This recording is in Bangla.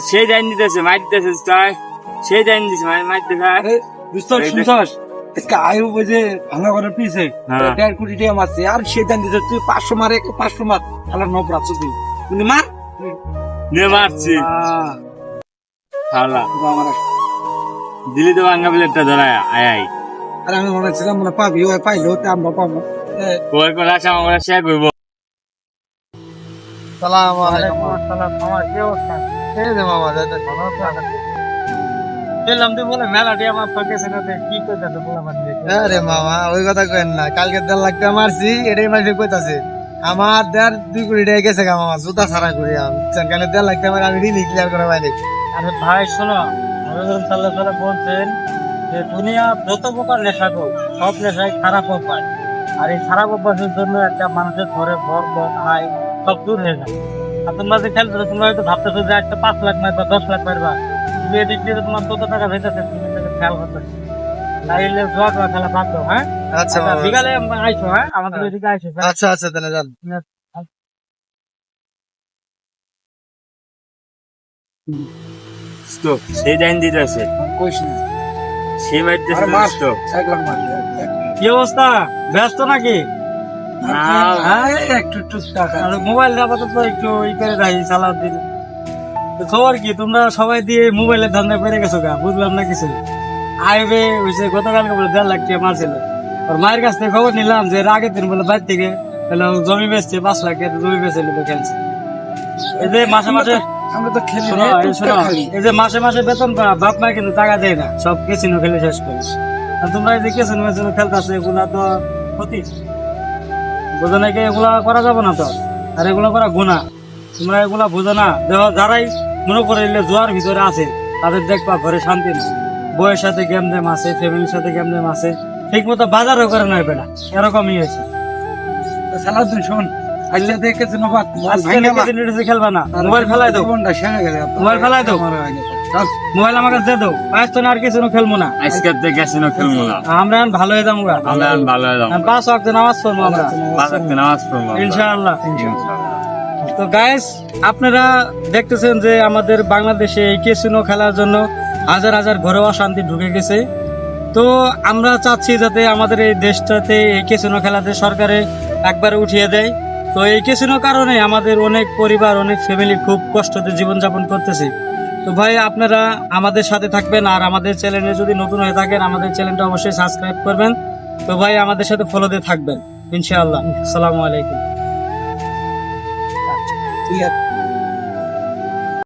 সেই জানি দিতেছে মাইর দিতেছে সেই জানি দিছে মাইর দিতেছে বুঝছস শুনছস আজকে আয়ু বুঝে ভাঙা ঘরের পিছে হ্যাঁ। 1.5 কোটি টাকা মারছে আর সে জানি দিতে তুই 500 মারে 500 মার আলার নব রাখছ তুই কিন্তু মার নে মারছি শালা আমার দিলি তো ভাঙ্গা প্লেটটা ধরায় আয় আর আমি মনে ছিলাম মনে পাবি ওই পাইলো তে আমরা পাবো কই করে আসা আমরা শেয়ার করবো সালাম আলাইকুম আসসালাম মামা কি অবস্থা এই যে মামা দাদা ভালো আছেন পেলাম তুই বলে মেলাটি আমার ফকেছে না কি কইতাছে বলা মানে আরে মামা ওই কথা কইেন না কালকে 1.5 লাখ টাকা মারছি এটাই মাসে কইতাছে আমার 2 কোটি টাকা গেছে গা মামা জুতা ছাড়া করি আমি কালকে 1.5 লাখ টাকা আমি ঋণ ক্লিয়ার করা পাইনি আরে ভাই শোনো নবীন সাল্লাল্লাহু আলাইহি বলছেন যে দুনিয়া যত প্রকার নেশা করো সব নেশাই খারাপ অভ্যাস আর এই খারাপ অভ্যাসের জন্য একটা মানুষের ঘরে ভর আয় সব দূর হয়ে যায় আর তোমরা যে খেলছো তোমরা হয়তো ভাবতেছো যে একটা 5 লাখ মারবা 10 লাখ মারবা তুমি এদিক দিয়ে তোমার কত টাকা ভেজাতে তুমি এটাকে খেয়াল করতে লাইলে জোয়া করা খেলা বাদ দাও হ্যাঁ আচ্ছা মামা বিকালে আইসো হ্যাঁ আমাদের এদিকে আইসো আচ্ছা আচ্ছা তাহলে যান তো সেই জানি দিতেছে কইস না সেই মাইর আরে মার তো 1 লাখ মার কি অবস্থা ব্যস্ত নাকি একটু টাকা আর মোবাইল আপাতত একটু ই করে রাখি চালাও দিদি খবর কি তোমরা সবাই দিয়ে মোবাইলের ধান্দা পেরে গেছো গা বুঝলাম না কিছু আইবে হয়েছে গতকালকে বলে 1.5 লাখ টাকা মারছিল ওর মায়ের কাছ থেকে খবর নিলাম যে এর আগের দিন বলে বাইর থেকে জমি বেচছে 5 লাখ টাকা জমি বেচে নিতে খেলছে এই যে মাসে মাসে আমরা তো খেলি শোনো, এই শোনো, এই যে মাসে মাসে বেতন পাওয়া বাপ মা কিন্তু টাকা দেয় না সব কেসিনো খেলে শেষ করে আর তোমরা এই যে কেসিনো মেসিনো খেলতেছো এগুলা তো ক্ষতি বোঝো নাকি এগুলা করা যাবে না তো আর এগুলা করা গুণা তোমরা এগুলা বুঝো না যারাই মনে করে জোয়ার ভিতরে আছে তাদের দেখবা ঘরে শান্তি নেই বউয়ের সাথে গেম দেম আছে ফ্যামিলির সাথে গেম দেম আছে ঠিক মতো বাজারও করে নয় বেটা এরকমই হয়েছে সালাউদ্দিন শোন আজকে দেখেছি নবাদ খেলবা না মোবাইল ফেলাই দাও জীবনটা সেরে গেছে মোবাইল ফেলাই দাও মোবাইল আমার কাছে দিয়ে দাও পাঁচ তো আর কিছু খেলবো না আজকে থেকে ক্যাসিনো খেলবো না আমরা এখন ভালো হয়ে যাবো আমরা ভালো হয়ে যাবো 5 ওয়াক্ত নামাজ পড়বো আমরা 5 ওয়াক্ত নামাজ পড়বো ইনশাআল্লাহ তো গাইস আপনারা দেখতেছেন যে আমাদের বাংলাদেশে এই ক্যাসিনো খেলার জন্য হাজার হাজার ঘরে অশান্তি ঢুকে গেছে তো আমরা চাচ্ছি যাতে আমাদের এই দেশটাতে এই ক্যাসিনো খেলাতে সরকারে একবারে উঠিয়ে দেয় তো এই ক্যাসিনোর কারণে আমাদের অনেক পরিবার অনেক ফ্যামিলি খুব কষ্টতে জীবনযাপন করতেছে তো ভাই আপনারা আমাদের সাথে থাকবেন আর আমাদের চ্যানেলে যদি নতুন হয়ে থাকেন আমাদের চ্যানেলটা অবশ্যই সাবস্ক্রাইব করবেন তো ভাই আমাদের সাথে ফলো দিয়ে থাকবেন ইনশাআল্লাহ আসসালামু আলাইকুম ঠিক আছে